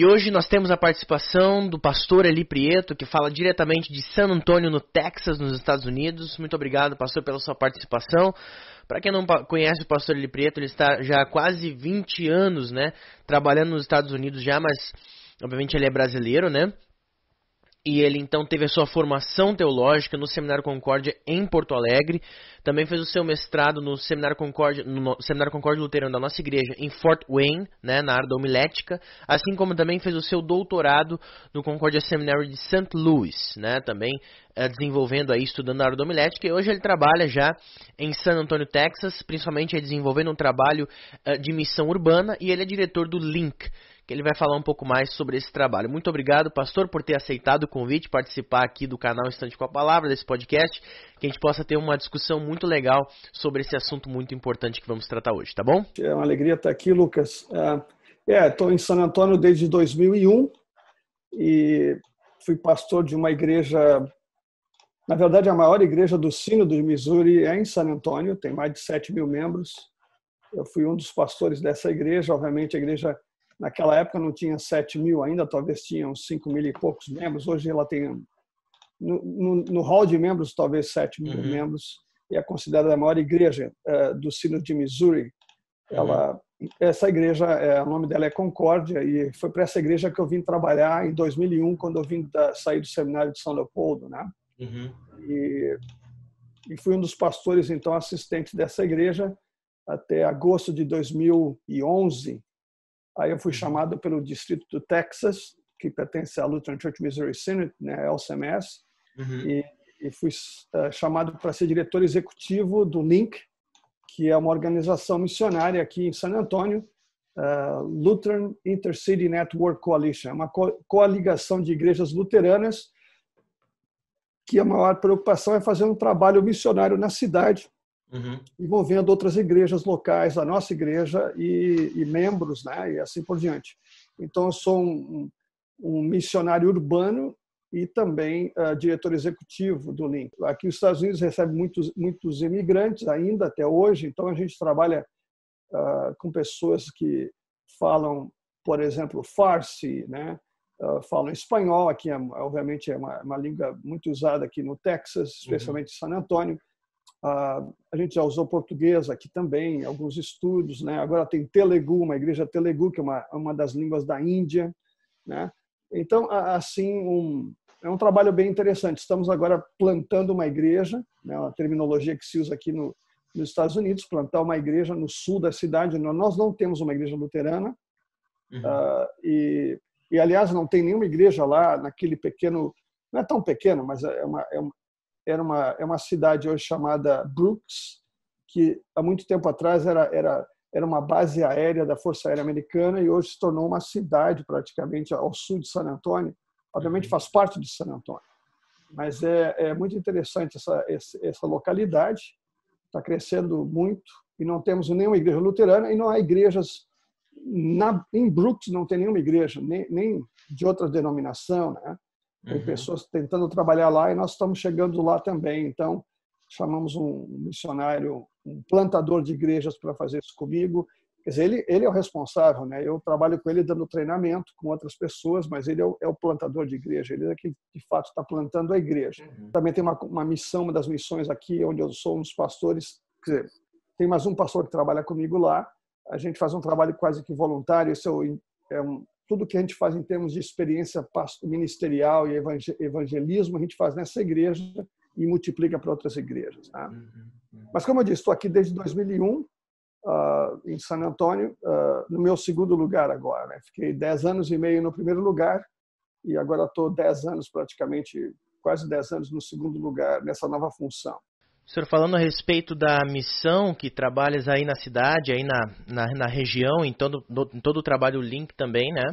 E hoje nós temos a participação do pastor Eli Prieto, que fala diretamente de San Antonio, no Texas, nos Estados Unidos. Muito obrigado, pastor, pela sua participação. Para quem não conhece o pastor Eli Prieto, ele está já há quase 20 anos, né, trabalhando nos Estados Unidos já, mas obviamente ele é brasileiro, né? E ele então teve a sua formação teológica no Seminário Concórdia em Porto Alegre. Também fez o seu mestrado no Seminário Concórdia Luterano da nossa igreja em Fort Wayne, né, na área da homilética. Assim como também fez o seu doutorado no Concordia Seminary de St. Louis, né, também desenvolvendo aí, estudando a área da homilética. E hoje ele trabalha já em San Antonio, Texas, principalmente desenvolvendo um trabalho de missão urbana. E ele é diretor do Link, que ele vai falar um pouco mais sobre esse trabalho. Muito obrigado, pastor, por ter aceitado o convite, participar aqui do canal Instante com a Palavra, desse podcast, que a gente possa ter uma discussão muito legal sobre esse assunto muito importante que vamos tratar hoje, tá bom? É uma alegria estar aqui, Lucas. Estou em San Antonio desde 2001 e fui pastor de uma igreja, na verdade a maior igreja do Sínodo de Missouri é em San Antonio, tem mais de 7 mil membros. Eu fui um dos pastores dessa igreja, obviamente a igreja naquela época não tinha 7 mil ainda, talvez tinha uns 5 mil e poucos membros. Hoje ela tem, no hall de membros, talvez 7 mil membros. E é considerada a maior igreja do Sínodo de Missouri. Essa igreja, o nome dela é Concórdia, e foi para essa igreja que eu vim trabalhar em 2001, quando eu vim sair do seminário de São Leopoldo, né? E fui um dos pastores, então, assistentes dessa igreja até agosto de 2011. Aí eu fui chamado pelo distrito do Texas, que pertence à Lutheran Church Missouri Synod, né, LCMS, e fui chamado para ser diretor executivo do Link, que é uma organização missionária aqui em San Antonio, Lutheran Intercity Network Coalition, uma coligação de igrejas luteranas, que a maior preocupação é fazer um trabalho missionário na cidade, envolvendo outras igrejas locais, a nossa igreja e membros, né, e assim por diante. Então, eu sou um missionário urbano e também diretor executivo do Link. Aqui os Estados Unidos recebe muitos imigrantes ainda até hoje, então a gente trabalha com pessoas que falam, por exemplo, Farsi, né, falam espanhol. Aqui obviamente é uma língua muito usada aqui no Texas, especialmente em San Antonio. A gente já usou português aqui também, alguns estudos, né? Agora tem Telugu, uma igreja Telugu, que é uma das línguas da Índia, né? Então, assim, é um trabalho bem interessante. Estamos agora plantando uma igreja, né? Uma terminologia que se usa aqui nos Estados Unidos, plantar uma igreja no sul da cidade. Nós não temos uma igreja luterana, e aliás, não tem nenhuma igreja lá naquele pequeno, não é tão pequeno, mas é uma cidade hoje chamada Brooks, que há muito tempo atrás era uma base aérea da Força Aérea Americana e hoje se tornou uma cidade praticamente ao sul de San Antonio. Obviamente faz parte de San Antonio, mas é muito interessante essa localidade, está crescendo muito e não temos nenhuma igreja luterana e não há igrejas, em Brooks não tem nenhuma igreja, nem de outra denominação, né? Tem pessoas tentando trabalhar lá e nós estamos chegando lá também. Então, chamamos um missionário, um plantador de igrejas para fazer isso comigo. Quer dizer, ele é o responsável, né? Eu trabalho com ele dando treinamento com outras pessoas, mas ele é o plantador de igreja. Ele é que, de fato, está plantando a igreja. Também tem uma missão, uma das missões aqui, onde eu sou um dos pastores. Quer dizer, tem mais um pastor que trabalha comigo lá. A gente faz um trabalho quase que voluntário. Isso tudo que a gente faz em termos de experiência ministerial e evangelismo, a gente faz nessa igreja e multiplica para outras igrejas, né? Mas, como eu disse, estou aqui desde 2001, em San Antonio, no meu segundo lugar agora, né? Fiquei 10 anos e meio no primeiro lugar e agora estou 10 anos, praticamente, quase 10 anos no segundo lugar, nessa nova função. Senhor, falando a respeito da missão que trabalhas aí na cidade, aí na região, em todo o trabalho Link também, né?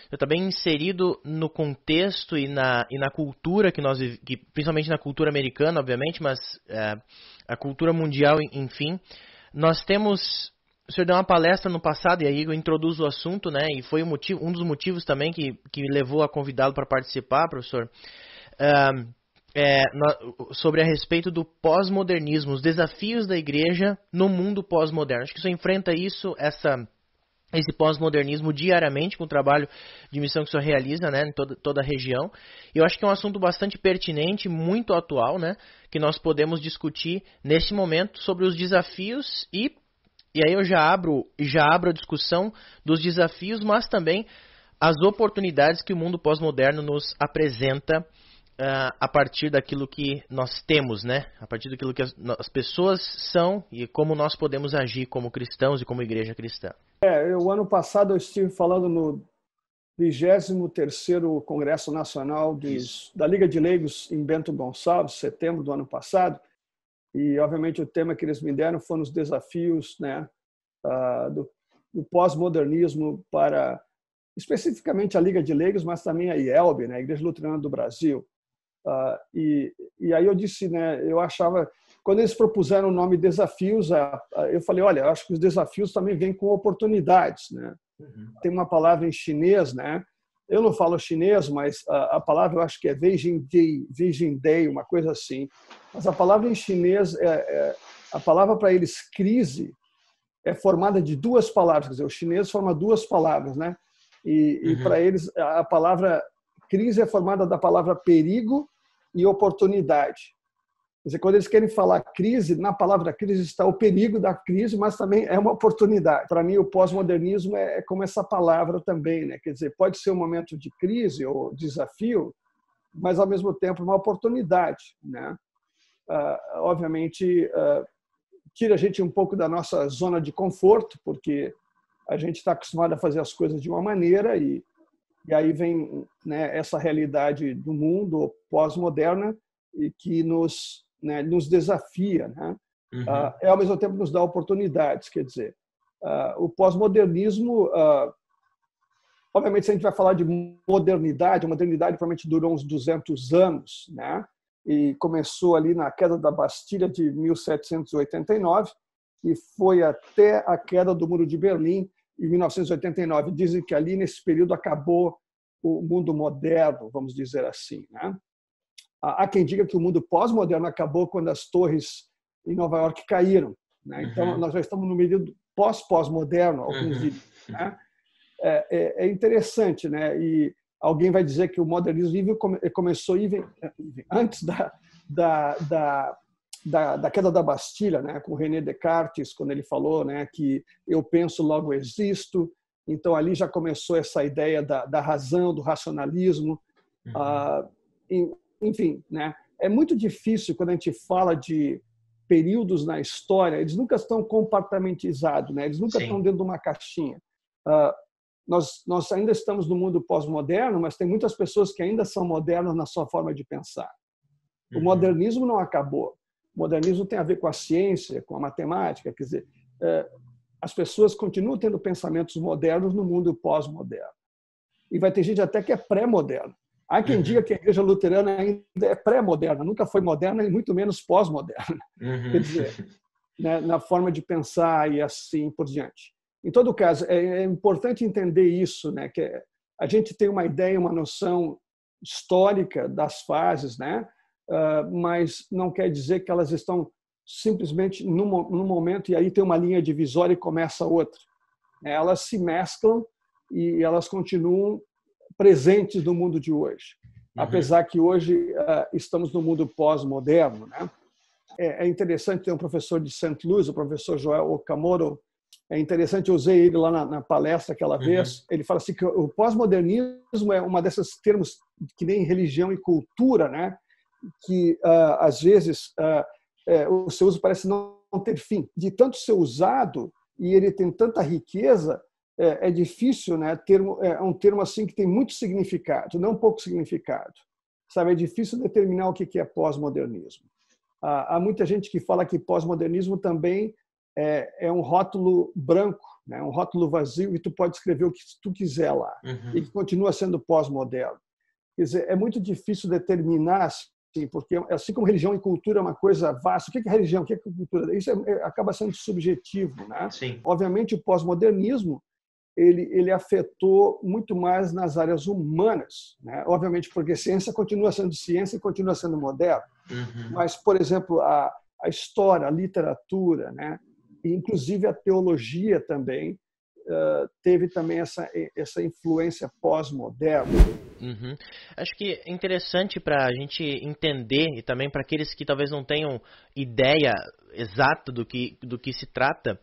Eu também inserido no contexto e na cultura que principalmente na cultura americana, obviamente, mas a cultura mundial, enfim. Nós temos... O senhor deu uma palestra no passado, e aí eu introduzo o assunto, né? E foi um dos motivos também que me levou a convidá-lo para participar, professor. Sobre a respeito do pós-modernismo, os desafios da igreja no mundo pós-moderno. Acho que o senhor enfrenta isso, esse pós-modernismo diariamente com o trabalho de missão que o senhor realiza, né, em toda a região. E eu acho que é um assunto bastante pertinente, muito atual, né, que nós podemos discutir neste momento sobre os desafios e aí eu já abro a discussão dos desafios, mas também as oportunidades que o mundo pós-moderno nos apresenta a partir daquilo que nós temos, né? A partir daquilo que as pessoas são e como nós podemos agir como cristãos e como igreja cristã. O ano passado eu estive falando no 23º Congresso Nacional da Liga de Leigos em Bento Gonçalves, setembro do ano passado, e obviamente o tema que eles me deram foram os desafios, né, do pós-modernismo para especificamente a Liga de Leigos, mas também a IELB, né, a Igreja Luterana do Brasil. E aí eu disse, né, eu achava, quando eles propuseram o nome desafios, eu falei, olha, eu acho que os desafios também vêm com oportunidades, né? Tem uma palavra em chinês, né? Eu não falo chinês, mas a palavra eu acho que é Weijingdei, uma coisa assim. Mas a palavra em chinês, a palavra para eles crise, é formada de duas palavras, quer dizer, o chinês forma duas palavras, né? E para eles a palavra crise é formada da palavra perigo e oportunidade. Quer dizer, quando eles querem falar crise, na palavra crise está o perigo da crise, mas também é uma oportunidade. Para mim, o pós-modernismo é como essa palavra também, né? Quer dizer, pode ser um momento de crise ou desafio, mas ao mesmo tempo uma oportunidade, né? Obviamente, tira a gente um pouco da nossa zona de conforto, porque a gente está acostumado a fazer as coisas de uma maneira e aí vem, né, essa realidade do mundo pós-moderna e que nos desafia, né? Ao mesmo tempo nos dá oportunidades, quer dizer, o pós-modernismo, obviamente se a gente vai falar de modernidade, a modernidade provavelmente durou uns 200 anos, né? E começou ali na queda da Bastilha de 1789 e foi até a queda do Muro de Berlim em 1989. Dizem que ali, nesse período, acabou o mundo moderno, vamos dizer assim, né? Há quem diga que o mundo pós-moderno acabou quando as torres em Nova York caíram, né? Então, nós já estamos no período pós-moderno, alguns dizem, né? É interessante, né? E alguém vai dizer que o modernismo começou antes da queda da Bastilha, né, com René Descartes, quando ele falou, né, que eu penso, logo existo. Então, ali já começou essa ideia da razão, do racionalismo. Enfim, né, é muito difícil quando a gente fala de períodos na história, eles nunca estão compartimentizados, né, eles nunca estão dentro de uma caixinha. Nós ainda estamos no mundo pós-moderno, mas tem muitas pessoas que ainda são modernas na sua forma de pensar. O modernismo não acabou. O modernismo tem a ver com a ciência, com a matemática. Quer dizer, as pessoas continuam tendo pensamentos modernos no mundo pós-moderno. E vai ter gente até que é pré-moderna. Há quem diga que a Igreja Luterana ainda é pré-moderna, nunca foi moderna e muito menos pós-moderna. Quer dizer, né, na forma de pensar e assim por diante. Em todo caso, é importante entender isso, né, que a gente tem uma ideia, uma noção histórica das fases, né, mas não quer dizer que elas estão simplesmente num momento e aí tem uma linha divisória e começa outra. Elas se mesclam e elas continuam presentes no mundo de hoje, apesar que hoje estamos no mundo pós-moderno, né? É interessante ter um professor de St. Louis, o professor Joel Okamoro. É interessante, eu usei ele lá na palestra aquela vez. Ele fala assim que o pós-modernismo é uma desses termos que nem religião e cultura, né? Que às vezes o seu uso parece não ter fim. De tanto ser usado e ele tem tanta riqueza, é difícil, né, ter um termo assim que tem muito significado, não pouco significado. Sabe, é difícil determinar o que é pós-modernismo. Há muita gente que fala que pós-modernismo também é um rótulo branco, né, um rótulo vazio, e tu pode escrever o que tu quiser lá, e que continua sendo pós-moderno. Quer dizer, é muito difícil determinar, assim, porque assim como religião e cultura é uma coisa vasta, o que é religião, o que é cultura? Isso acaba sendo subjetivo, né? Sim. Obviamente, o pós-modernismo ele afetou muito mais nas áreas humanas, né? Obviamente, porque ciência continua sendo ciência e continua sendo moderna. Mas, por exemplo, a história, a literatura, né? E inclusive a teologia também, teve também essa influência pós-moderna. Uhum. Acho que é interessante para a gente entender, e também para aqueles que talvez não tenham ideia exata do que se trata,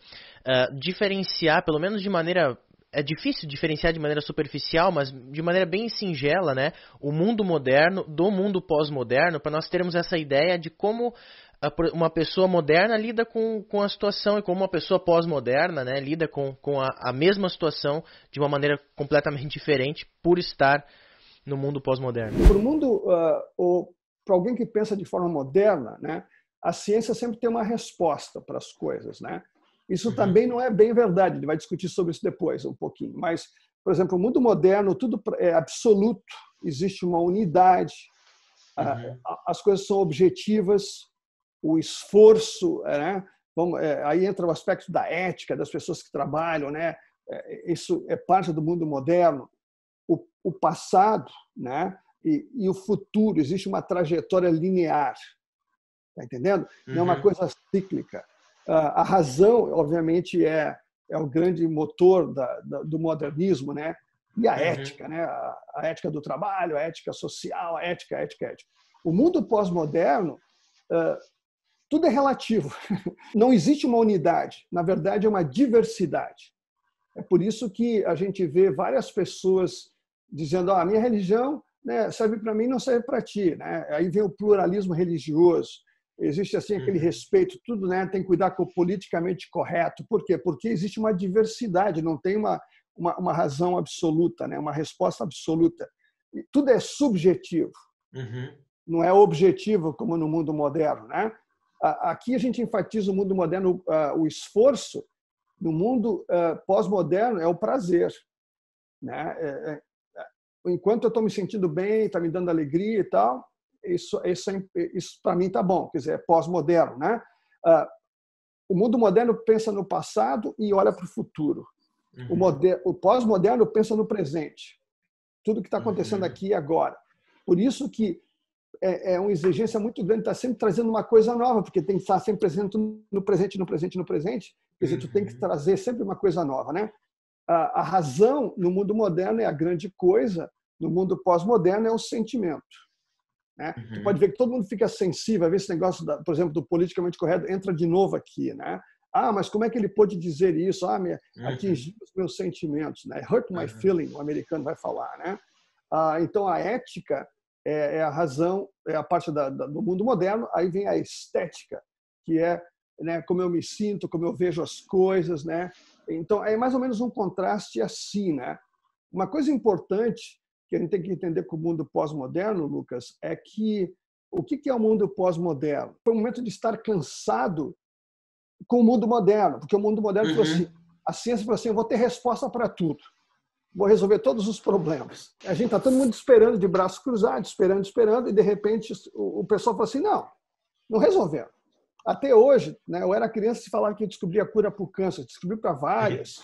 diferenciar, pelo menos de maneira... É difícil diferenciar de maneira superficial, mas de maneira bem singela, né, o mundo moderno do mundo pós-moderno, para nós termos essa ideia de como uma pessoa moderna lida com a situação e como uma pessoa pós-moderna, né, lida com a mesma situação de uma maneira completamente diferente por estar no mundo pós-moderno. Para o mundo, ou para alguém que pensa de forma moderna, né, a ciência sempre tem uma resposta para as coisas, né? Isso também não é bem verdade, ele vai discutir sobre isso depois um pouquinho. Mas, por exemplo, o mundo moderno, tudo é absoluto, existe uma unidade, as coisas são objetivas, o esforço, né? Aí entra o aspecto da ética das pessoas que trabalham, né? Isso é parte do mundo moderno. O passado, né? E o futuro, existe uma trajetória linear, tá entendendo? Não é uma coisa cíclica. A razão, obviamente, é o grande motor do modernismo, né? E a ética, né? A ética do trabalho, a ética social, a ética. O mundo pós-moderno, tudo é relativo. Não existe uma unidade. Na verdade, é uma diversidade. É por isso que a gente vê várias pessoas dizendo: a minha religião, né, serve para mim, não serve para ti, né? Aí vem o pluralismo religioso. Existe assim aquele respeito, tudo, né? Tem que cuidar com o politicamente correto. Por quê? Porque existe uma diversidade, não tem uma razão absoluta, né? Uma resposta absoluta. E tudo é subjetivo, não é objetivo como no mundo moderno, né? Aqui a gente enfatiza o mundo moderno, o esforço. No mundo pós-moderno é o prazer, né? Enquanto eu estou me sentindo bem, está me dando alegria e tal, isso para mim está bom, quer dizer, é pós-moderno, né? O mundo moderno pensa no passado e olha para o futuro. O pós-moderno pensa no presente, tudo que está acontecendo aqui e agora. Por isso que é uma exigência muito grande, está sempre trazendo uma coisa nova, porque tem que estar sempre presente no presente, no presente, no presente. Quer dizer, tu tem que trazer sempre uma coisa nova, né? A razão no mundo moderno é a grande coisa, no mundo pós-moderno é o sentimento. Né? Tu pode ver que todo mundo fica sensível a ver esse negócio, por exemplo, do politicamente correto, entra de novo aqui, né? Mas como é que ele pôde dizer isso? Atingiu os meus sentimentos, né? Hurt my feeling, o americano vai falar, né? Então a ética é a razão, é a parte do mundo moderno. Aí vem a estética, que é, né, como eu me sinto, como eu vejo as coisas, né? Então é mais ou menos um contraste assim, né? Uma coisa importante que a gente tem que entender com o mundo pós-moderno, Lucas, é que o que é o mundo pós-moderno? Foi um momento de estar cansado com o mundo moderno, porque o mundo moderno falou assim, a ciência falou assim: eu vou ter resposta para tudo, vou resolver todos os problemas. A gente está todo mundo esperando, de braços cruzados, esperando, e de repente o pessoal falou assim: não resolveu. Até hoje, né, eu era criança e falava que eu descobri a cura para o câncer, descobri para várias,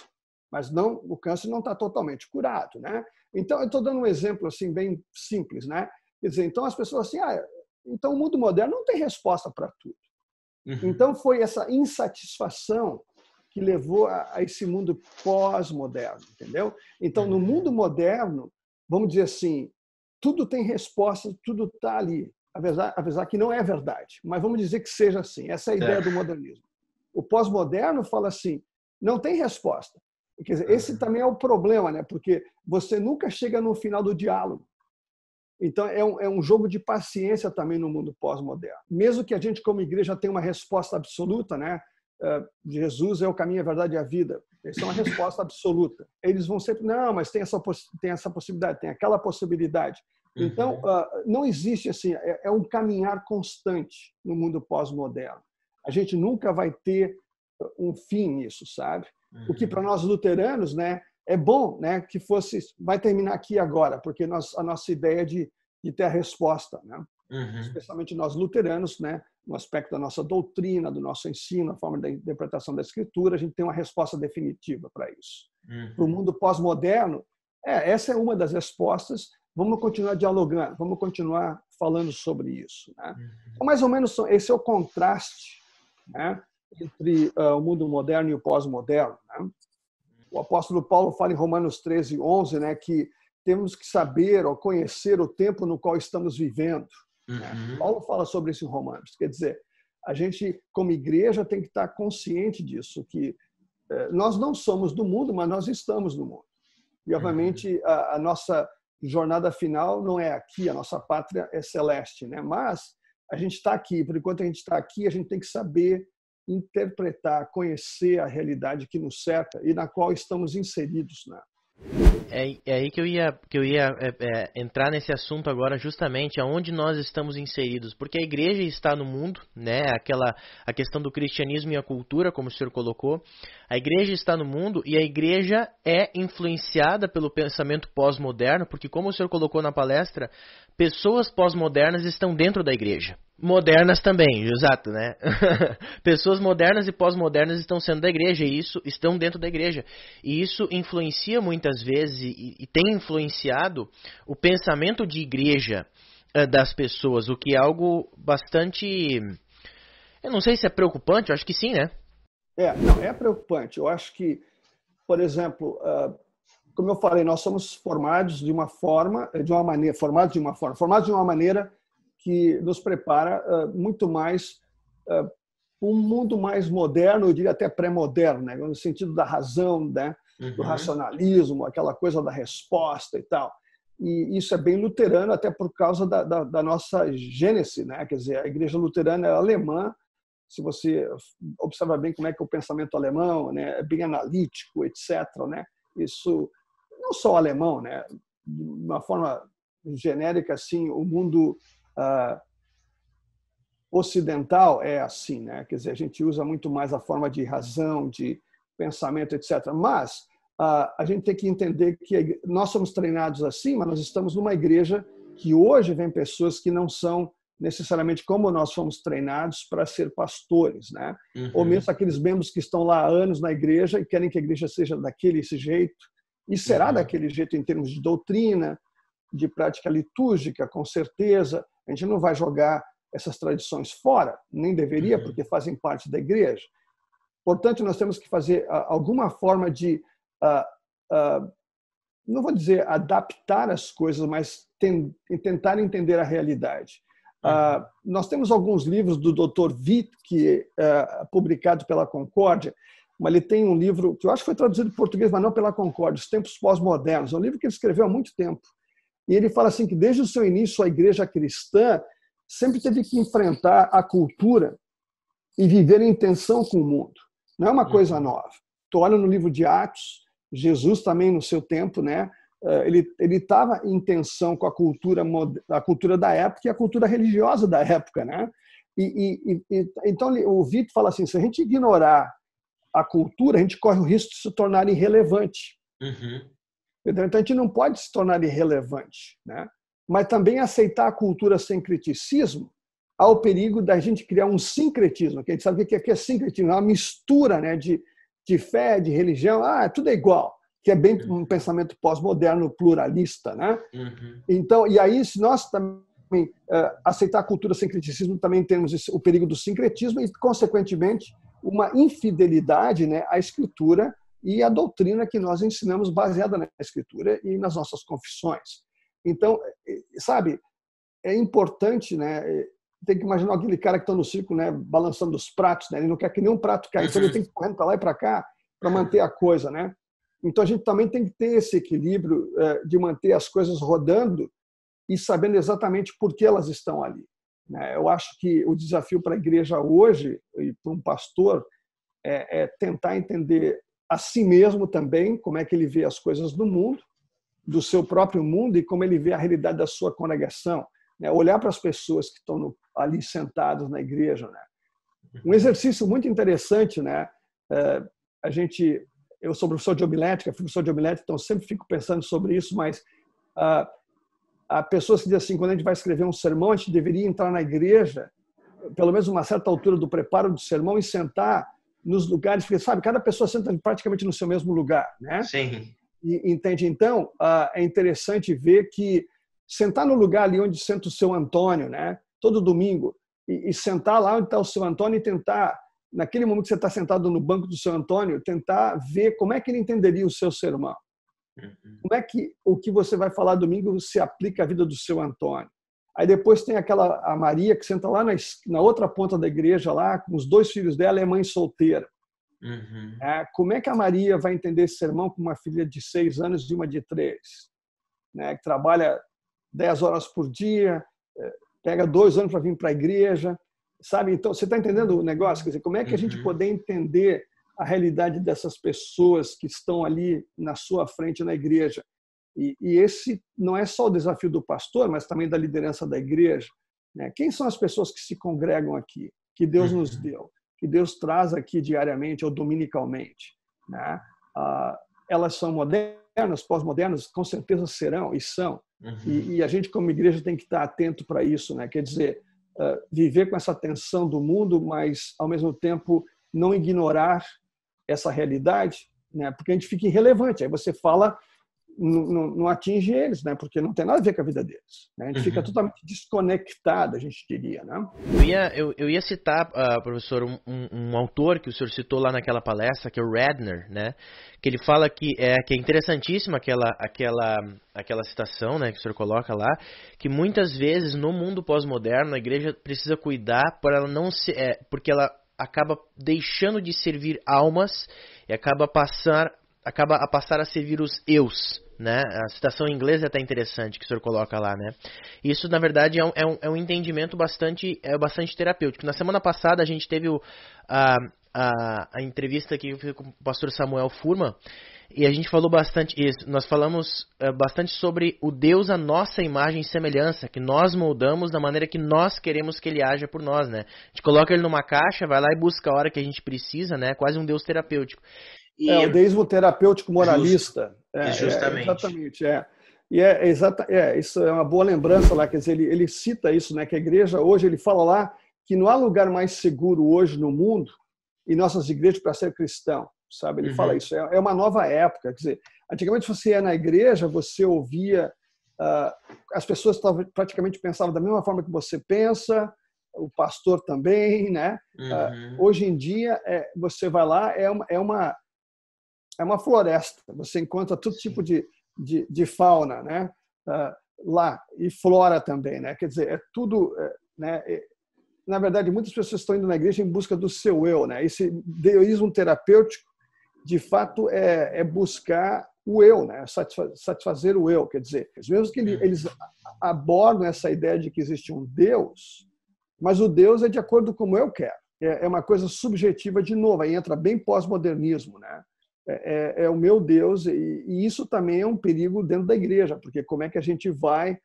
mas não, o câncer não está totalmente curado, né? Então, eu estou dando um exemplo assim bem simples, né? Quer dizer, então as pessoas assim, então o mundo moderno não tem resposta para tudo. Então foi essa insatisfação que levou a esse mundo pós-moderno, entendeu? Então, no mundo moderno, vamos dizer assim, tudo tem resposta, tudo está ali. Apesar que não é verdade, mas vamos dizer que seja assim. Essa é a ideia do modernismo. O pós-moderno fala assim: não tem resposta. Quer dizer, esse também é o problema, né? Porque você nunca chega no final do diálogo. Então, é um jogo de paciência também no mundo pós-moderno. Mesmo que a gente, como igreja, tenha uma resposta absoluta, né? Jesus é o caminho, a verdade e a vida. Essa é uma resposta absoluta. Eles vão sempre, não, mas tem essa possibilidade, tem aquela possibilidade. Então, não existe assim, é um caminhar constante no mundo pós-moderno. A gente nunca vai ter um fim nisso, sabe? O que para nós luteranos, né, é bom, né, que vai terminar aqui agora, porque a nossa ideia de ter a resposta, né? Especialmente nós luteranos, né, no aspecto da nossa doutrina, do nosso ensino, a forma da interpretação da Escritura, a gente tem uma resposta definitiva para isso. Para o mundo pós-moderno, essa é uma das respostas. Vamos continuar dialogando, vamos continuar falando sobre isso, né? Então, mais ou menos, esse é o contraste, né, entre o mundo moderno e o pós-moderno, né? O apóstolo Paulo fala em Romanos 13:11, né, que temos que saber ou conhecer o tempo no qual estamos vivendo. Né? Paulo fala sobre isso em Romanos. Quer dizer, a gente, como igreja, tem que estar consciente disso, que nós não somos do mundo, mas nós estamos no mundo. E, obviamente, a nossa jornada final não é aqui, a nossa pátria é celeste, né? Mas a gente está aqui, por enquanto a gente está aqui, a gente tem que saber interpretar, conhecer a realidade que nos cerca e na qual estamos inseridos, né? É aí que eu ia entrar nesse assunto agora, justamente aonde nós estamos inseridos, porque a igreja está no mundo, né? A questão do cristianismo e a cultura, como o senhor colocou, a igreja está no mundo e a igreja é influenciada pelo pensamento pós-moderno, porque como o senhor colocou na palestra, pessoas pós-modernas estão dentro da igreja. Modernas também, exato, né? Pessoas modernas e pós-modernas estão sendo da igreja e isso estão dentro da igreja. E isso influencia muitas vezes e tem influenciado o pensamento de igreja das pessoas, o que é algo bastante... Eu não sei se é preocupante, eu acho que sim, né? Não, é preocupante. Eu acho que, por exemplo, como eu falei, nós somos formados de uma maneira que nos prepara muito mais para um mundo mais moderno, eu diria até pré-moderno, né? No sentido da razão, né? Do racionalismo, aquela coisa da resposta e tal. E isso é bem luterano, até por causa da nossa gênese, né? Quer dizer, a igreja luterana é alemã, se você observa bem como é que é o pensamento alemão, né? É bem analítico, etc., né? Isso não só alemão, né? De uma forma genérica, assim, o mundo ocidental é assim, né? Quer dizer, a gente usa muito mais a forma de razão, de pensamento, etc. Mas a gente tem que entender que nós somos treinados assim, mas nós estamos numa igreja que hoje vem pessoas que não são necessariamente como nós fomos treinados para ser pastores, né? Ou mesmo aqueles membros que estão lá há anos na igreja e querem que a igreja seja esse jeito, e será daquele jeito em termos de doutrina, de prática litúrgica, com certeza. A gente não vai jogar essas tradições fora, nem deveria, porque fazem parte da igreja. Portanto, nós temos que fazer alguma forma de, não vou dizer adaptar as coisas, mas tentar entender a realidade. Nós temos alguns livros do Dr. Witt, que é publicado pela Concórdia, mas ele tem um livro que eu acho que foi traduzido em português, mas não pela Concórdia, Os Tempos Pós-Modernos. É um livro que ele escreveu há muito tempo. E ele fala assim que desde o seu início a igreja cristã sempre teve que enfrentar a cultura e viver em tensão com o mundo. Não é uma coisa nova. Tu olha no livro de Atos, Jesus também no seu tempo, né? Ele estava em tensão com a cultura da época e a cultura religiosa da época, né? Então o Witt fala assim: se a gente ignorar a cultura, a gente corre o risco de se tornar irrelevante. Então a gente não pode se tornar irrelevante, né? Mas também aceitar a cultura sem criticismo, há o perigo da gente criar um sincretismo, que a gente sabe o que é sincretismo, é uma mistura, né, de fé, de religião, tudo é igual, que é bem um pensamento pós-moderno pluralista, né? Então, e aí, se nós também aceitar a cultura sem criticismo, também temos o perigo do sincretismo e, consequentemente, uma infidelidade, né, à Escritura e à doutrina que nós ensinamos baseada na Escritura e nas nossas confissões. Então, sabe, é importante, né? Tem que imaginar aquele cara que está no circo, né, balançando os pratos, né? Ele não quer que nenhum prato caia, então ele tem que correr para lá e para cá para manter a coisa, né? Então a gente também tem que ter esse equilíbrio de manter as coisas rodando e sabendo exatamente por que elas estão ali. Eu acho que o desafio para a igreja hoje e para um pastor é tentar entender a si mesmo também como é que ele vê as coisas no mundo, do seu próprio mundo e como ele vê a realidade da sua congregação, né? Olhar para as pessoas que estão ali sentadas na igreja, né? Um exercício muito interessante, né? Eu sou professor de homilética, então sempre fico pensando sobre isso, mas há pessoas que dizem assim, quando a gente vai escrever um sermão, a gente deveria entrar na igreja, pelo menos uma certa altura do preparo do sermão, e sentar nos lugares, porque, sabe, cada pessoa senta praticamente no seu mesmo lugar, né? Sim. Entende? Então, é interessante ver que sentar no lugar ali onde senta o seu Antônio, né, todo domingo, e sentar lá onde está o seu Antônio e tentar naquele momento que você está sentado no banco do seu Antônio, tentar ver como é que ele entenderia o seu sermão. Como é que o que você vai falar domingo se aplica à vida do seu Antônio. Aí depois tem a Maria, que senta lá na outra ponta da igreja, lá com os 2 filhos dela, é mãe solteira. Como é que a Maria vai entender esse sermão com uma filha de 6 anos e uma de 3? Que trabalha 10 horas por dia, pega 2 anos para vir para a igreja, sabe? Então, você está entendendo o negócio? Quer dizer, como é que a gente poder entender a realidade dessas pessoas que estão ali na sua frente na igreja? E esse não é só o desafio do pastor, mas também da liderança da igreja. Quem são as pessoas que se congregam aqui, que Deus nos deu, que Deus traz aqui diariamente ou dominicalmente? Elas são modernas, pós-modernas? Com certeza serão e são. E a gente, como igreja, tem que estar atento para isso. Quer dizer, viver com essa tensão do mundo, mas, ao mesmo tempo, não ignorar essa realidade, porque a gente fica irrelevante. Aí você fala, não atinge eles, porque não tem nada a ver com a vida deles. A gente fica totalmente desconectado, a gente diria. Eu ia citar, professor, um autor que o senhor citou lá naquela palestra, que é o Redner, que ele fala que é interessantíssima aquela citação, que o senhor coloca lá, que muitas vezes no mundo pós-moderno a igreja precisa cuidar para ela não ser, porque ela acaba deixando de servir almas e acaba a passar a servir os eus. A citação em inglês é até interessante que o senhor coloca lá. Isso, na verdade, é um entendimento bastante terapêutico. Na semana passada a gente teve a entrevista aqui com o pastor Samuel Furman, e a gente falou bastante isso. Nós falamos bastante sobre o Deus à nossa imagem e semelhança, que nós moldamos da maneira que nós queremos que ele haja por nós. A gente coloca ele numa caixa, vai lá e busca a hora que a gente precisa, quase um Deus terapêutico. O deísmo terapêutico moralista. Justamente. Exatamente. Isso é uma boa lembrança lá. Quer dizer, ele cita isso, que a igreja hoje, ele fala lá que não há lugar mais seguro hoje no mundo e nossas igrejas para ser cristão. Sabe? Ele fala isso. É uma nova época. Quer dizer, antigamente você ia na igreja, você ouvia, as pessoas praticamente pensavam da mesma forma que você pensa, o pastor também, Hoje em dia, você vai lá, é uma floresta. Você encontra todo tipo de fauna, lá, e flora também, Quer dizer, é tudo, na verdade, muitas pessoas estão indo na igreja em busca do seu eu, Esse deísmo terapêutico, de fato, é buscar o eu, satisfazer o eu. Quer dizer, mesmo que eles abordam essa ideia de que existe um Deus, mas o Deus é de acordo com como eu quero. É uma coisa subjetiva de novo, aí entra bem pós-modernismo, É o meu Deus, e isso também é um perigo dentro da igreja, porque como é que a gente vai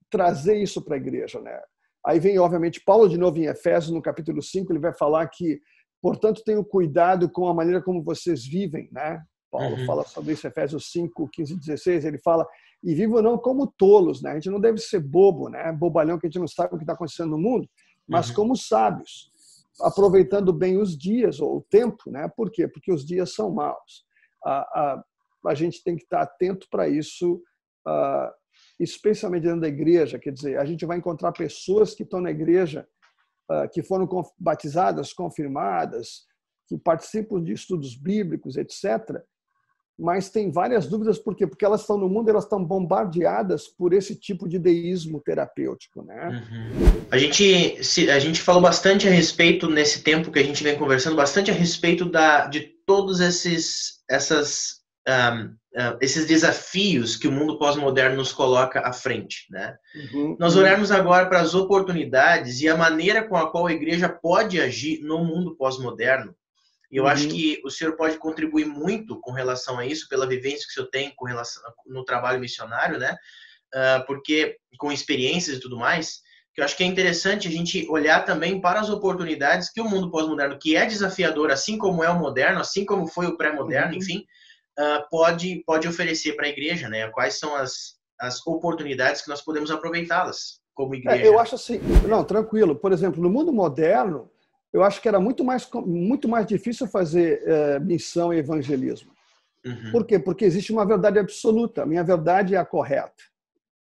trazer isso para a igreja? Aí vem, obviamente, Paulo de novo em Efésios, no capítulo 5, ele vai falar que, portanto, tenham cuidado com a maneira como vocês vivem. Paulo fala sobre isso, Efésios 5, 15 e 16, ele fala, e vivam não como tolos, a gente não deve ser bobo, bobalhão que a gente não sabe o que está acontecendo no mundo, mas como sábios, aproveitando bem os dias, ou o tempo. Por quê? Porque os dias são maus. A gente tem que estar atento para isso, especialmente dentro da igreja. Quer dizer, a gente vai encontrar pessoas que estão na igreja, que foram batizadas, confirmadas, que participam de estudos bíblicos, etc., mas tem várias dúvidas. Por quê? Porque elas estão no mundo, elas estão bombardeadas por esse tipo de deísmo terapêutico. A gente falou bastante a respeito, nesse tempo que a gente vem conversando, bastante a respeito de todos esses desafios que o mundo pós-moderno nos coloca à frente. Nós olharmos agora para as oportunidades e a maneira com a qual a igreja pode agir no mundo pós-moderno. E eu acho que o senhor pode contribuir muito com relação a isso, pela vivência que o senhor tem com relação no trabalho missionário, porque com experiências e tudo mais, que eu acho que é interessante a gente olhar também para as oportunidades que o mundo pós-moderno, que é desafiador, assim como é o moderno, assim como foi o pré-moderno, enfim, pode oferecer para a igreja, Quais são as oportunidades que nós podemos aproveitá-las como igreja? Eu acho assim, não, tranquilo. Por exemplo, no mundo moderno, eu acho que era muito mais difícil fazer missão e evangelismo. Por quê? Porque existe uma verdade absoluta. A minha verdade é a correta.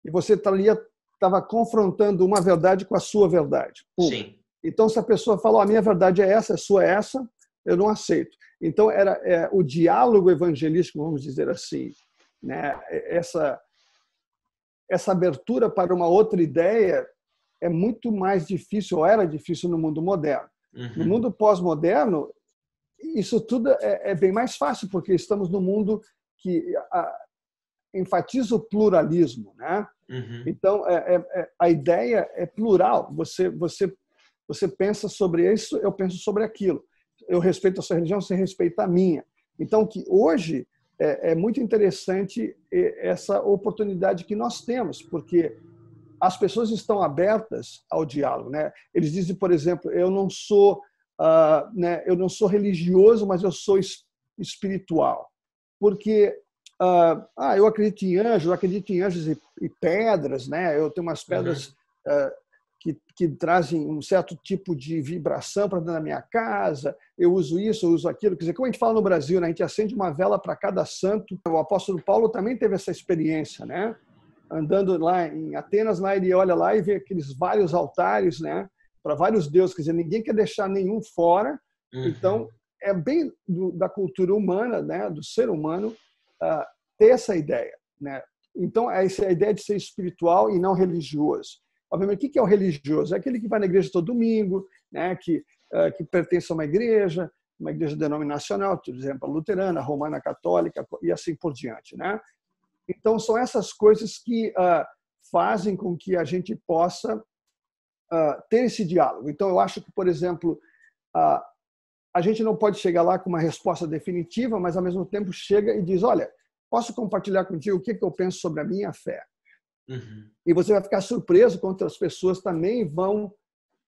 E você estava confrontando uma verdade com a sua verdade. Sim. Então, se a pessoa fala, a minha verdade é essa, a sua é essa, eu não aceito. Então, era o diálogo evangelístico, vamos dizer assim, né? Essa abertura para uma outra ideia é muito mais difícil, ou era difícil no mundo moderno. No mundo pós-moderno, isso tudo é bem mais fácil, porque estamos num mundo que enfatiza o pluralismo, né? Então, a ideia é plural. Você pensa sobre isso, eu penso sobre aquilo. Eu respeito a sua religião, você respeita a minha. Então, que hoje é muito interessante essa oportunidade que nós temos, porque as pessoas estão abertas ao diálogo, né? Eles dizem, por exemplo, eu não sou religioso, mas eu sou espiritual, porque eu acredito em anjos e pedras, né? Eu tenho umas pedras que trazem um certo tipo de vibração para dentro da minha casa, eu uso isso, eu uso aquilo. Quer dizer, como a gente fala no Brasil, né? A gente acende uma vela para cada santo. O apóstolo Paulo também teve essa experiência, né? Andando lá em Atenas, lá ele olha lá e vê aqueles vários altares, né? Para vários deuses, quer dizer, ninguém quer deixar nenhum fora. Então, é bem da cultura humana, né? Do ser humano, ter essa ideia, né? Então, essa é a ideia de ser espiritual e não religioso. Obviamente, o que é o religioso? É aquele que vai na igreja todo domingo, né? Que pertence a uma igreja denominacional, por exemplo, a luterana, a romana, a católica e assim por diante, né? Então, são essas coisas que fazem com que a gente possa ter esse diálogo. Então, eu acho que, por exemplo, a gente não pode chegar lá com uma resposta definitiva, mas, ao mesmo tempo, chega e diz, olha, posso compartilhar contigo o que eu penso sobre a minha fé? E você vai ficar surpreso quando as pessoas também vão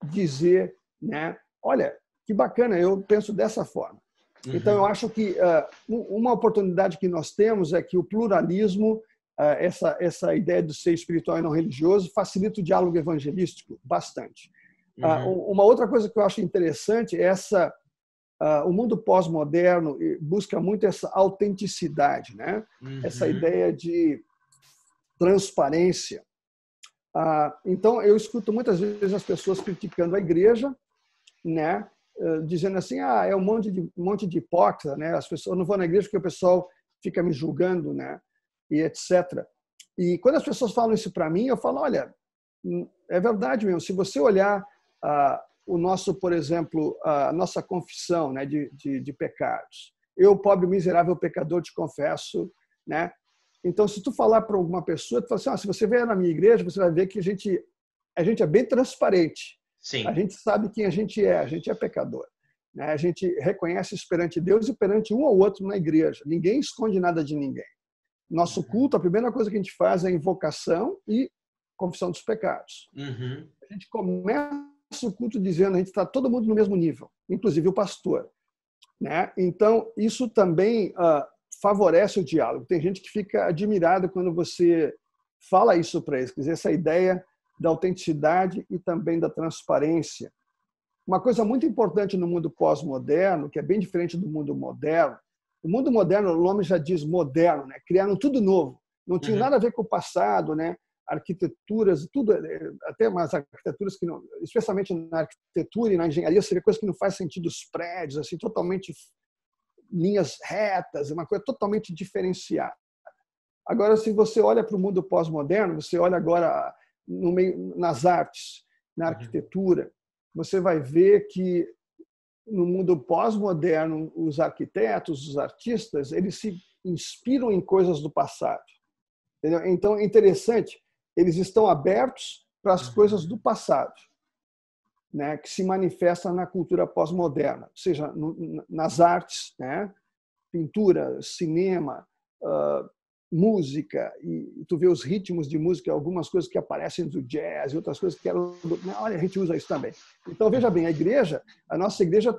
dizer, né, olha, que bacana, eu penso dessa forma. Então, eu acho que uma oportunidade que nós temos é que o pluralismo, essa ideia de ser espiritual e não religioso, facilita o diálogo evangelístico bastante. Uma outra coisa que eu acho interessante é o mundo pós-moderno busca muito essa autenticidade, né? Essa ideia de transparência. Então, eu escuto muitas vezes as pessoas criticando a igreja, né? Dizendo assim, é um monte de hipócrita, né? As pessoas, eu não vou na igreja porque o pessoal fica me julgando, né? E etc. E quando as pessoas falam isso para mim, eu falo, olha, é verdade mesmo. Se você olhar o nosso, por exemplo, a nossa confissão, né, de pecados, eu, pobre, miserável pecador, te confesso, né? Então, se tu falar para alguma pessoa, tu fala assim, se você vier na minha igreja, você vai ver que a gente é bem transparente. Sim. A gente sabe quem a gente é pecador, né? A gente reconhece isso perante Deus e perante um ou outro na igreja. Ninguém esconde nada de ninguém. Nosso culto, a primeira coisa que a gente faz é invocação e confissão dos pecados. A gente começa o culto dizendo a gente está todo mundo no mesmo nível, inclusive o pastor, né? Então, isso também favorece o diálogo. Tem gente que fica admirada quando você fala isso para eles, quer dizer, essa ideia da autenticidade e também da transparência. Uma coisa muito importante no mundo pós-moderno, que é bem diferente do mundo moderno, o mundo moderno, o nome já diz moderno, né? Criaram tudo novo, não tinha nada a ver com o passado, né? Arquiteturas, tudo, até umas arquiteturas que não, especialmente na arquitetura e na engenharia, você vê coisas que não faz sentido, os prédios, assim, totalmente linhas retas, uma coisa totalmente diferenciada. Agora, se você olha para o mundo pós-moderno, você olha agora no meio, nas artes, na arquitetura, você vai ver que no mundo pós-moderno, os arquitetos, os artistas, eles se inspiram em coisas do passado. Entendeu? Então, é interessante, eles estão abertos para as coisas do passado, né, que se manifestam na cultura pós-moderna, seja nas artes, né, pintura, cinema, música, e tu vê os ritmos de música, algumas coisas que aparecem do jazz, e outras coisas que eram... Olha, a gente usa isso também. Então, veja bem, a nossa igreja,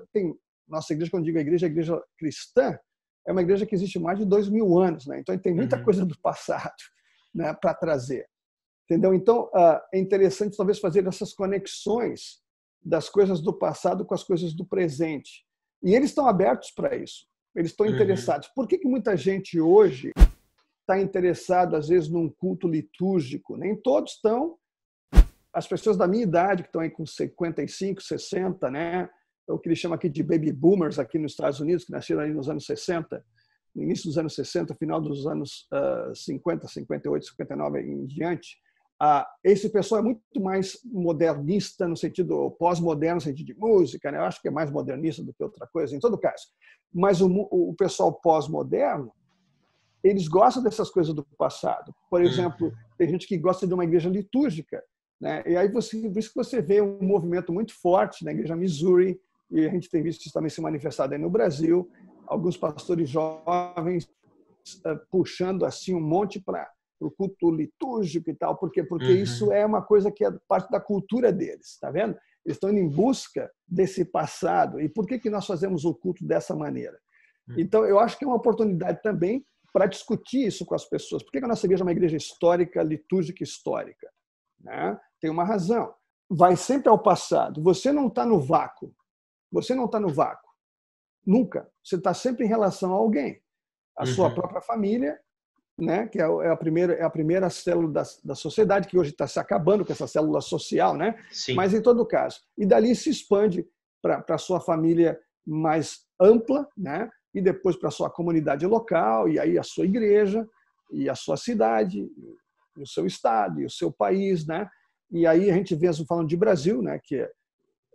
quando eu digo a igreja cristã, é uma igreja que existe mais de 2000 anos, né? Então, tem muita coisa do passado, né, para trazer. Entendeu? Então, é interessante talvez fazer essas conexões das coisas do passado com as coisas do presente. E eles estão abertos para isso. Eles estão interessados. Por que muita gente hoje está interessado, às vezes, num culto litúrgico? Nem todos estão. as pessoas da minha idade, que estão aí com 55, 60, né? O que eles chamam aqui de baby boomers aqui nos Estados Unidos, que nasceram aí nos anos 60, no início dos anos 60, final dos anos 50, 58, 59 em diante. Esse pessoal é muito mais modernista no sentido pós-moderno, no sentido de música, né? Eu acho que é mais modernista do que outra coisa, em todo caso. Mas o pessoal pós-moderno, eles gostam dessas coisas do passado. Por exemplo, tem gente que gosta de uma igreja litúrgica, né? E aí por isso que você vê um movimento muito forte na igreja Missouri, e a gente tem visto isso também se manifestar aí no Brasil, alguns pastores jovens puxando assim um monte para o culto litúrgico e tal, porque isso é uma coisa que é parte da cultura deles, tá vendo? Eles estão indo em busca desse passado. E por que nós fazemos o culto dessa maneira? Então, eu acho que é uma oportunidade também para discutir isso com as pessoas. Por que a nossa igreja é uma igreja histórica, litúrgica histórica? Né? Tem uma razão. Vai sempre ao passado. Você não está no vácuo. Você não está no vácuo. Nunca. Você está sempre em relação a alguém. A sua própria família, né? Que é a primeira célula da sociedade, que hoje está se acabando com essa célula social, né? Sim. Mas, em todo caso. E dali se expande para a sua família mais ampla, né? E depois para a sua comunidade local, e aí a sua igreja, e a sua cidade, e o seu estado, e o seu país, né? E aí a gente vem falando de Brasil, né? Que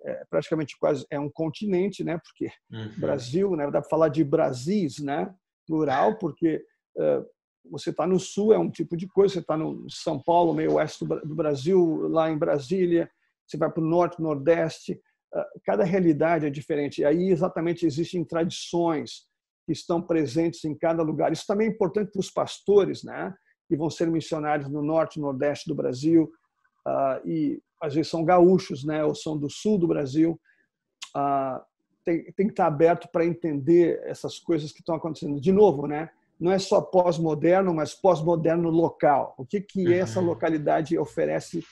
é praticamente quase um continente, né? Porque Brasil, né? Dá para falar de Brasis, né? Plural, porque você está no sul, é um tipo de coisa, você está no São Paulo, meio oeste do Brasil, lá em Brasília, você vai para o norte, nordeste, cada realidade é diferente. E aí exatamente existem tradições que estão presentes em cada lugar. Isso também é importante para os pastores, né? Que vão ser missionários no norte, nordeste do Brasil, e às vezes são gaúchos, né? Ou são do sul do Brasil. Tem que estar aberto para entender essas coisas que estão acontecendo. De novo, né? Não é só pós-moderno, mas pós-moderno local. O que essa localidade oferece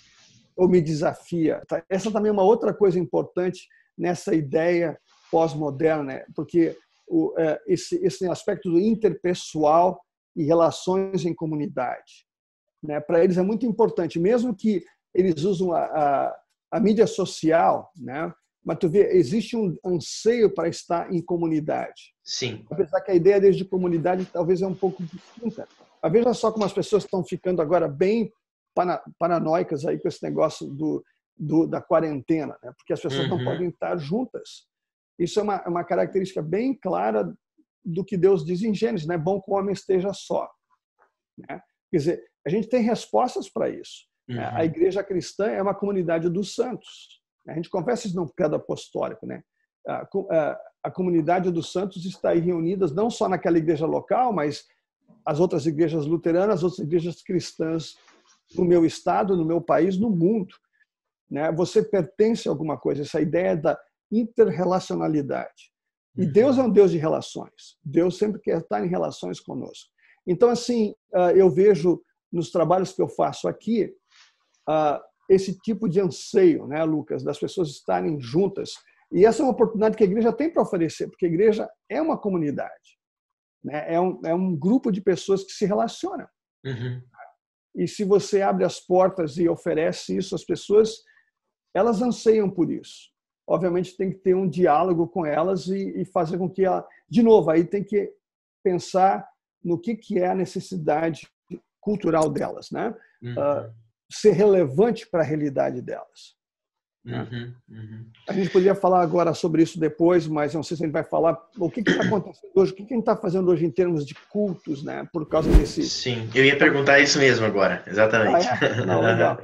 ou me desafia? Essa também é uma outra coisa importante nessa ideia pós-moderna, né? Porque esse aspecto do interpessoal e relações em comunidade, né? Para eles é muito importante, mesmo que eles usam a mídia social, né? Mas tu vê, existe um anseio para estar em comunidade. Sim. Apesar que a ideia deles de comunidade talvez é um pouco distinta. Mas veja só como as pessoas estão ficando agora bem paranoicas aí com esse negócio da quarentena, né? Porque as pessoas não podem estar juntas. Isso é uma característica bem clara do que Deus diz em Gênesis, né? É bom que o homem esteja só, né? Quer dizer, a gente tem respostas para isso. A igreja cristã é uma comunidade dos santos. A gente confessa isso no credo apostólico, né? A comunidade dos santos está aí reunidas não só naquela igreja local, mas as outras igrejas luteranas, as outras igrejas cristãs no meu estado, no meu país, no mundo, né? Você pertence a alguma coisa, essa ideia da interrelacionalidade. E Deus é um Deus de relações. Deus sempre quer estar em relações conosco. Então, assim, eu vejo nos trabalhos que eu faço aqui esse tipo de anseio, né, Lucas, das pessoas estarem juntas. E essa é uma oportunidade que a igreja tem para oferecer, porque a igreja é uma comunidade, né? É um grupo de pessoas que se relacionam. E se você abre as portas e oferece isso às pessoas, elas anseiam por isso. Obviamente tem que ter um diálogo com elas e fazer com que ela... De novo, aí tem que pensar no que é a necessidade cultural delas, né? Ser relevante para a realidade delas. A gente poderia falar agora sobre isso depois, mas não sei se a gente vai falar o que está acontecendo hoje, o que a gente está fazendo hoje em termos de cultos, né? Por causa desse... Sim, eu ia perguntar isso mesmo agora, exatamente. Não, legal.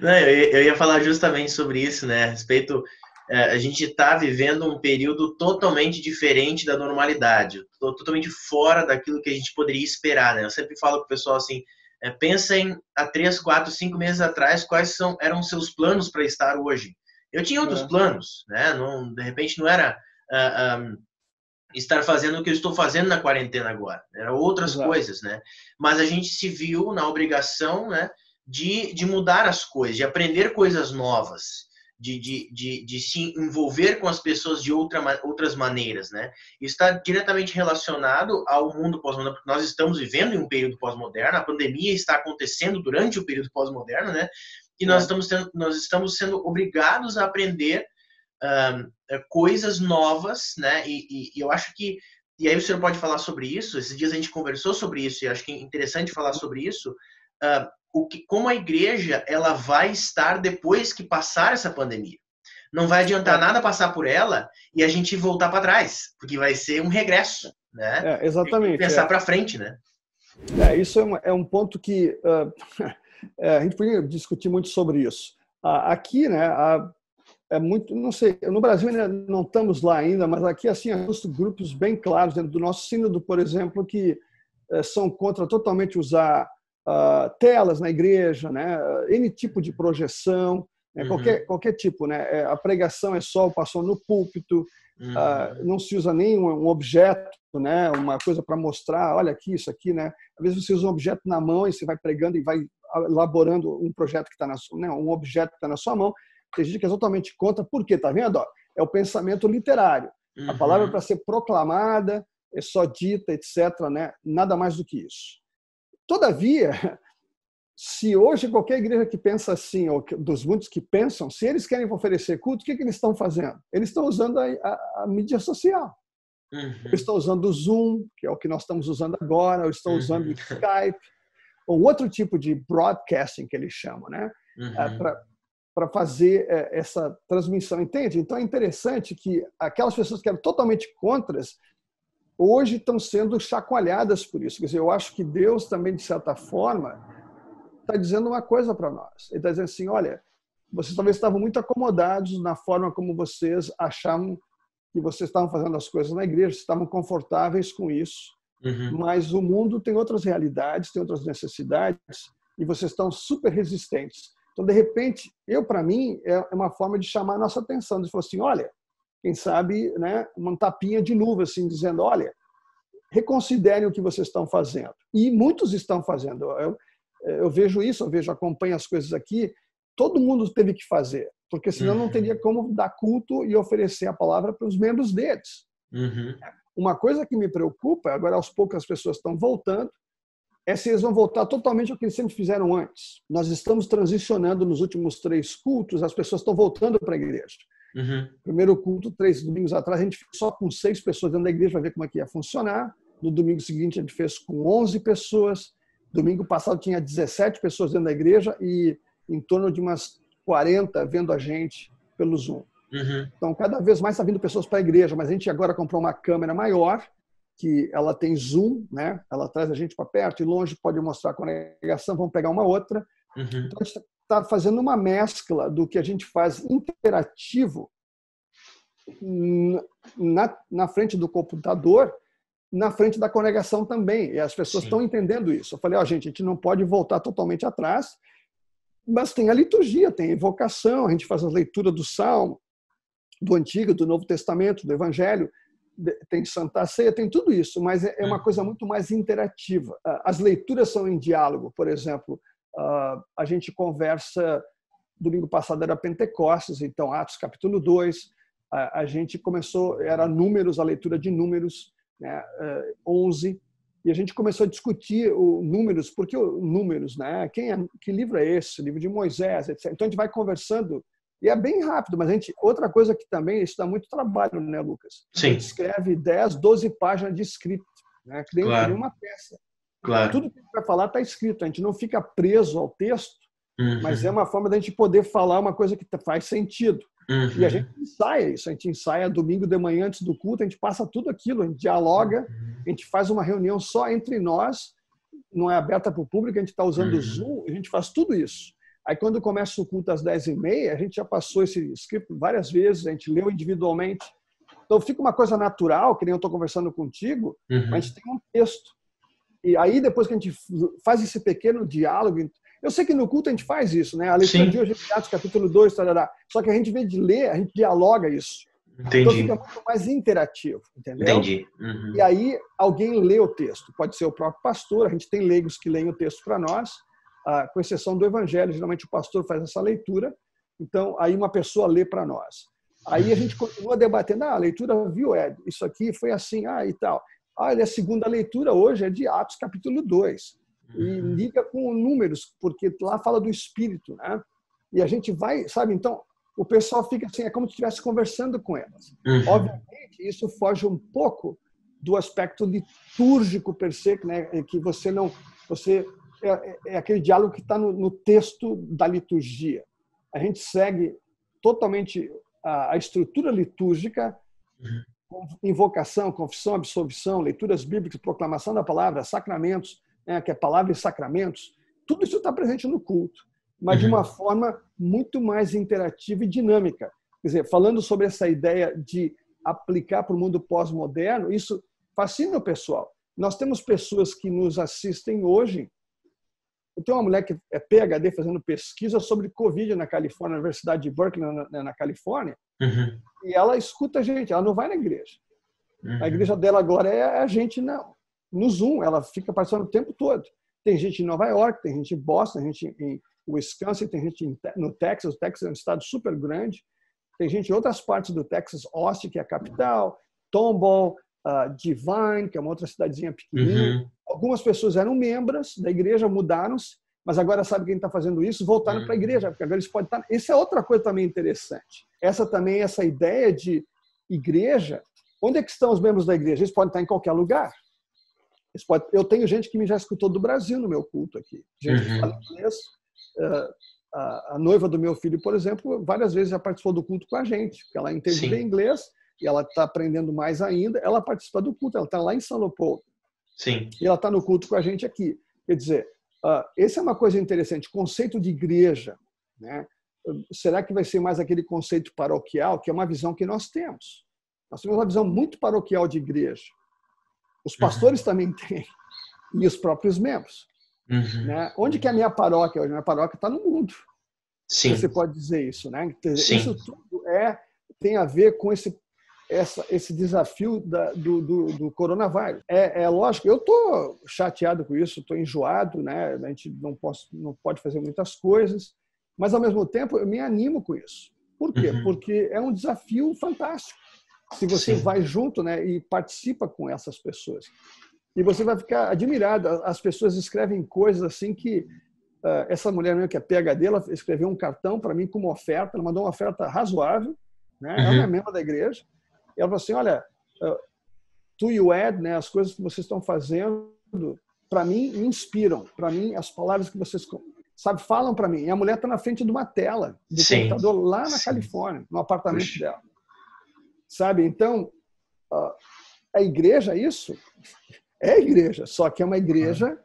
Não, eu ia falar justamente sobre isso, né? A respeito, a gente está vivendo um período totalmente diferente da normalidade, totalmente fora daquilo que a gente poderia esperar, né? Eu sempre falo para o pessoal assim, pensem há 3, 4, 5 meses atrás quais eram seus planos para estar hoje. Eu tinha outros planos, né? Não, de repente não era estar fazendo o que eu estou fazendo na quarentena agora, eram outras coisas, né? Mas a gente se viu na obrigação, né, de mudar as coisas, de aprender coisas novas, de se envolver com as pessoas de outras maneiras, né? Isso está diretamente relacionado ao mundo pós-moderno, porque nós estamos vivendo em um período pós-moderno, a pandemia está acontecendo durante o período pós-moderno, né? e nós estamos sendo obrigados a aprender coisas novas, né? E eu acho que, e aí o senhor pode falar sobre isso. Esses dias a gente conversou sobre isso e acho que é interessante falar sobre isso. Como a igreja ela vai estar depois que passar essa pandemia. Não vai adiantar nada passar por ela e a gente voltar para trás, porque vai ser um regresso, né? Exatamente. Pensar para frente, né? Isso é um ponto que a gente podia discutir muito sobre isso. Aqui, né, é muito, não sei, no Brasil ainda não estamos lá ainda, mas aqui assim há grupos bem claros dentro do nosso sínodo, por exemplo, que são contra totalmente usar telas na igreja, né, N tipo de projeção, né, qualquer tipo, né, a pregação é só o pastor no púlpito, não se usa nem um objeto, né, uma coisa para mostrar, olha aqui, isso aqui, né, às vezes você usa um objeto na mão e você vai pregando e vai elaborando um projeto que está na sua, né, um objeto que está na sua mão. Tem gente que é totalmente contra, por quê? Tá vendo? É o pensamento literário. A palavra para ser proclamada, é só dita, etc., né? Nada mais do que isso. Todavia, se hoje qualquer igreja que pensa assim, ou dos muitos que pensam, se eles querem oferecer culto, o que eles estão fazendo? Eles estão usando a mídia social. Eles estão usando o Zoom, que é o que nós estamos usando agora, ou estão usando o Skype, ou outro tipo de broadcasting que eles chamam, né? Para fazer essa transmissão, entende? Então é interessante que aquelas pessoas que eram totalmente contras hoje estão sendo chacoalhadas por isso. Quer dizer, eu acho que Deus também, de certa forma, está dizendo uma coisa para nós. Ele está dizendo assim, olha, vocês talvez estavam muito acomodados na forma como vocês achavam que vocês estavam fazendo as coisas na igreja, estavam confortáveis com isso, mas o mundo tem outras realidades, tem outras necessidades, e vocês estão super resistentes. Então, de repente, para mim, é uma forma de chamar a nossa atenção. De falar assim, olha, quem sabe, né, uma tapinha de luva, assim, dizendo, olha, reconsiderem o que vocês estão fazendo. E muitos estão fazendo. Eu vejo isso, acompanho as coisas aqui. Todo mundo teve que fazer, porque senão não teria como dar culto e oferecer a palavra para os membros deles. Uma coisa que me preocupa, agora aos poucos as pessoas estão voltando, é se eles vão voltar totalmente ao que eles sempre fizeram antes. Nós estamos transicionando nos últimos 3 cultos, as pessoas estão voltando para a igreja. Primeiro culto, 3 domingos atrás, a gente fez só com 6 pessoas dentro da igreja para ver como é que ia funcionar. No domingo seguinte, a gente fez com 11 pessoas. Domingo passado, tinha 17 pessoas dentro da igreja e em torno de umas 40 vendo a gente pelo Zoom. Então, cada vez mais está vindo pessoas para a igreja, mas a gente agora comprou uma câmera maior, que ela tem zoom, né? Ela traz a gente para perto e longe, pode mostrar a conexão, vamos pegar uma outra. Então, a gente está fazendo uma mescla do que a gente faz interativo na frente do computador, na frente da congregação também. E as pessoas estão entendendo isso. Eu falei, gente, a gente não pode voltar totalmente atrás, mas tem a liturgia, tem a invocação, a gente faz a leitura do Salmo, do Antigo, do Novo Testamento, do Evangelho, tem Santa Ceia, tem tudo isso, mas é uma coisa muito mais interativa. As leituras são em diálogo, por exemplo, a gente conversa, domingo passado era Pentecostes, então Atos capítulo 2, a gente começou, era Números, a leitura de Números, né, 11, e a gente começou a discutir o Números, porque o Números, né, que livro é esse? Livro de Moisés, etc. Então a gente vai conversando. E é bem rápido, mas outra coisa que também isso dá muito trabalho, né, Lucas? A gente escreve 10, 12 páginas de script, né? Que nem uma peça. Então, tudo que a gente vai falar está escrito, a gente não fica preso ao texto, mas é uma forma da gente poder falar uma coisa que faz sentido. E a gente ensaia isso, a gente ensaia domingo de manhã antes do culto, a gente passa tudo aquilo, a gente dialoga, a gente faz uma reunião só entre nós, não é aberta para o público, a gente está usando o Zoom, a gente faz tudo isso. Aí, quando começa o culto às 10h30, a gente já passou esse script várias vezes, a gente leu individualmente. Então, fica uma coisa natural, que nem eu estou conversando contigo, mas a gente tem um texto. E aí, depois que a gente faz esse pequeno diálogo, eu sei que no culto a gente faz isso, né? A leitura de hoje é Atos capítulo 2, tarará. Só que a gente, em vez de ler, a gente dialoga isso. Entendi. Então, fica muito mais interativo, entendeu? Entendi. E aí, alguém lê o texto. Pode ser o próprio pastor, a gente tem leigos que leem o texto para nós, com exceção do Evangelho, geralmente o pastor faz essa leitura, então aí uma pessoa lê para nós. Aí a gente continua debatendo, a leitura viu, isso aqui foi assim, e tal. E a segunda leitura hoje é de Atos capítulo 2, e liga com números, porque lá fala do Espírito, né? E a gente vai, sabe? Então, o pessoal fica assim, é como se estivesse conversando com elas. Obviamente, isso foge um pouco do aspecto litúrgico per se, né? Que você não... É aquele diálogo que está no texto da liturgia. A gente segue totalmente a estrutura litúrgica, invocação, confissão, absolvição, leituras bíblicas, proclamação da palavra, sacramentos, né, que é palavra e sacramentos. Tudo isso está presente no culto, mas de uma forma muito mais interativa e dinâmica. Quer dizer, falando sobre essa ideia de aplicar para o mundo pós-moderno, isso fascina o pessoal. Nós temos pessoas que nos assistem hoje. Eu tenho uma mulher que é PhD fazendo pesquisa sobre Covid na Califórnia, na Universidade de Berkeley, na Califórnia, e ela escuta a gente, ela não vai na igreja. A igreja dela agora é a gente no Zoom, ela fica participando o tempo todo. Tem gente em Nova York, tem gente em Boston, tem gente em Wisconsin, tem gente no Texas. O Texas é um estado super grande. Tem gente em outras partes do Texas, Austin, que é a capital, Tomball, Divine, que é uma outra cidadezinha pequenininha. Algumas pessoas eram membros da igreja, mudaram-se, mas agora sabe quem está fazendo isso, voltaram para a igreja, porque agora eles podem estar... Isso é outra coisa também interessante. Essa ideia de igreja, onde é que estão os membros da igreja? Eles podem estar em qualquer lugar. Eu tenho gente que me já escutou do Brasil no meu culto aqui. Gente que fala inglês. A noiva do meu filho, por exemplo, várias vezes já participou do culto com a gente, porque ela entende bem inglês e ela está aprendendo mais ainda. Ela participa do culto, ela está lá em São Leopoldo. Sim. E ela está no culto com a gente aqui. Quer dizer, essa é uma coisa interessante, conceito de igreja, né? Será que vai ser mais aquele conceito paroquial, que é uma visão que nós temos? Nós temos uma visão muito paroquial de igreja. Os pastores também têm, e os próprios membros. Né? Onde que é a minha paróquia hoje? Minha paróquia está no mundo. Sim. Você pode dizer isso, né? Sim. Isso tudo tem a ver com esse desafio do coronavírus. É lógico, eu estou chateado com isso, estou enjoado, né? A gente não pode fazer muitas coisas, mas, ao mesmo tempo, eu me animo com isso. Por quê? Porque é um desafio fantástico. Se você vai junto, né, e participa com essas pessoas. E você vai ficar admirado. As pessoas escrevem coisas assim que... essa mulher mesmo, que é PhD, ela escreveu um cartão para mim com uma oferta, ela mandou uma oferta razoável, né? Ela não é membro da igreja. E ela falou assim, olha, to you add, né, as coisas que vocês estão fazendo, para mim, me inspiram. Para mim, as palavras que vocês falam para mim. E a mulher está na frente de uma tela do computador lá na Califórnia, no apartamento dela. Sabe? Então, a igreja, isso é a igreja, só que é uma igreja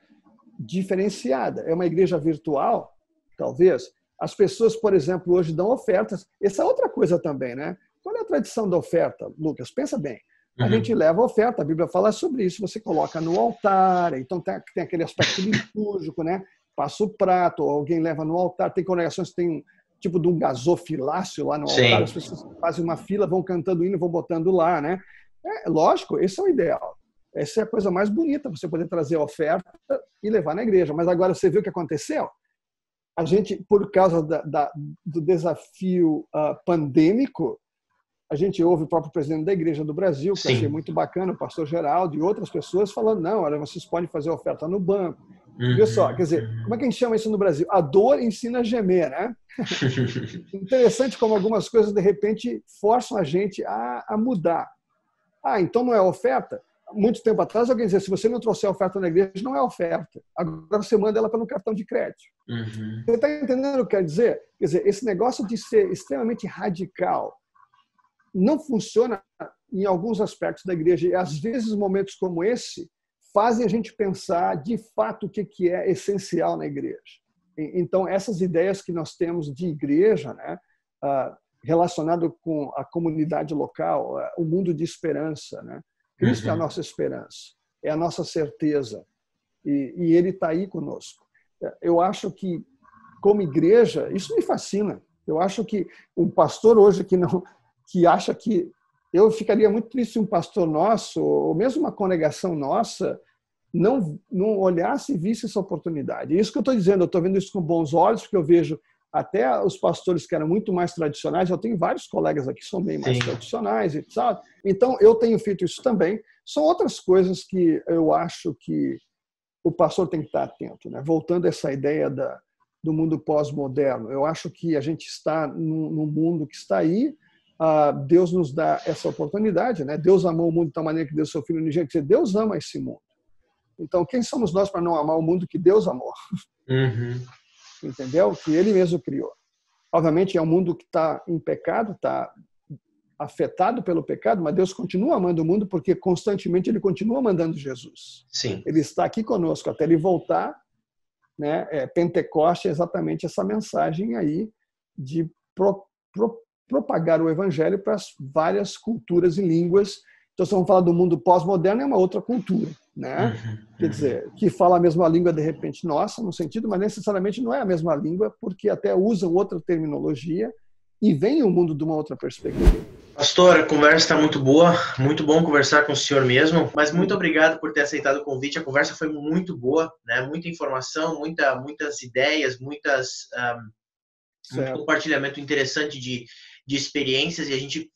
diferenciada. É uma igreja virtual, talvez. As pessoas, por exemplo, hoje dão ofertas. Essa é outra coisa também, né? Qual é a tradição da oferta, Lucas? Pensa bem. A gente leva a oferta, a Bíblia fala sobre isso. Você coloca no altar, então tem aquele aspecto litúrgico, né? Passa o prato, ou alguém leva no altar. Tem congregações que tem tipo de um gasofilácio lá no altar. As pessoas fazem uma fila, vão cantando hino, vão botando lá, né? Lógico, esse é o ideal. Essa é a coisa mais bonita, você poder trazer a oferta e levar na igreja. Mas agora você viu o que aconteceu? A gente, por causa do desafio pandêmico, a gente ouve o próprio presidente da Igreja do Brasil, que eu achei muito bacana, o pastor Geraldo e outras pessoas falando, não, olha, vocês podem fazer oferta no banco. Viu só, quer dizer, como é que a gente chama isso no Brasil? A dor ensina a gemer, né? Interessante como algumas coisas, de repente, forçam a gente a mudar. Então não é oferta? Muito tempo atrás, alguém dizia, se você não trouxer a oferta na igreja, não é oferta. Agora você manda ela pelo cartão de crédito. Você está entendendo o que quer dizer? Quer dizer, esse negócio de ser extremamente radical não funciona em alguns aspectos da igreja. E, às vezes, momentos como esse fazem a gente pensar, de fato, o que é essencial na igreja. Então, essas ideias que nós temos de igreja, né, relacionado com a comunidade local, o mundo de esperança, né? Cristo é a nossa esperança, é a nossa certeza, e Ele está aí conosco. Eu acho que, como igreja, isso me fascina. Eu acho que um pastor hoje que acha que... Eu ficaria muito triste se um pastor nosso, ou mesmo uma congregação nossa, não olhasse e visse essa oportunidade. É isso que eu estou dizendo, eu estou vendo isso com bons olhos, porque eu vejo até os pastores que eram muito mais tradicionais, eu tenho vários colegas aqui que são bem mais tradicionais e tal. Então, eu tenho feito isso também. São outras coisas que eu acho que o pastor tem que estar atento, né? Voltando a essa ideia do mundo pós-moderno. Eu acho que a gente está num mundo que está aí. Deus nos dá essa oportunidade, né? Deus amou o mundo de tal maneira que deu seu Filho unigênito. Deus ama esse mundo. Então, quem somos nós para não amar o mundo que Deus amou? Uhum. Entendeu? Que Ele mesmo criou. Obviamente, é um mundo que está em pecado, está afetado pelo pecado, mas Deus continua amando o mundo porque constantemente Ele continua mandando Jesus. Sim. Ele está aqui conosco até Ele voltar, né? Pentecoste é exatamente essa mensagem aí de propagar o evangelho para as várias culturas e línguas. Então, se vamos falar do mundo pós-moderno, é uma outra cultura, né? Quer dizer, que fala a mesma língua, de repente, nossa, no sentido, mas necessariamente não é a mesma língua, porque até usam outra terminologia e vem o mundo de uma outra perspectiva. Pastor, a conversa está muito boa, muito bom conversar com o senhor mesmo, mas muito obrigado por ter aceitado o convite. A conversa foi muito boa, né? Muita informação, muitas ideias, muito compartilhamento interessante de experiências, e a gente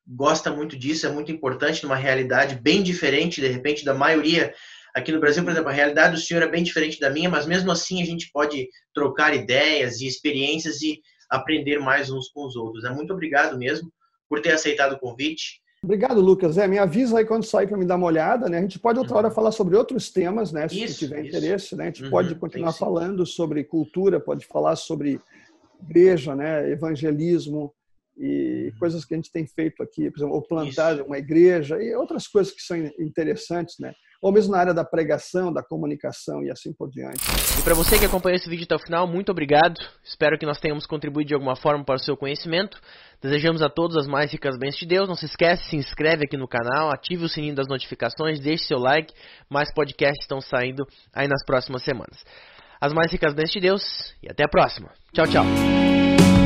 gosta muito disso, é muito importante numa realidade bem diferente, de repente, da maioria aqui no Brasil. Por exemplo, a realidade do senhor é bem diferente da minha, mas mesmo assim a gente pode trocar ideias e experiências e aprender mais uns com os outros. Muito obrigado mesmo por ter aceitado o convite. Obrigado, Lucas. Me avisa aí quando sair para me dar uma olhada, né? A gente pode outra hora falar sobre outros temas, né? Se tiver interesse, né? A gente pode continuar falando sobre cultura, pode falar sobre igreja, né? Evangelismo e coisas que a gente tem feito aqui, por exemplo, ou plantar uma igreja e outras coisas que são interessantes, né? Ou mesmo na área da pregação, da comunicação e assim por diante. E para você que acompanhou esse vídeo até o final, muito obrigado. Espero que nós tenhamos contribuído de alguma forma para o seu conhecimento. Desejamos a todos as mais ricas bênçãos de Deus. Não se esquece, se inscreve aqui no canal, ative o sininho das notificações, deixe seu like. Mais podcasts estão saindo aí nas próximas semanas. As mais ricas bênçãos de Deus e até a próxima. Tchau, tchau.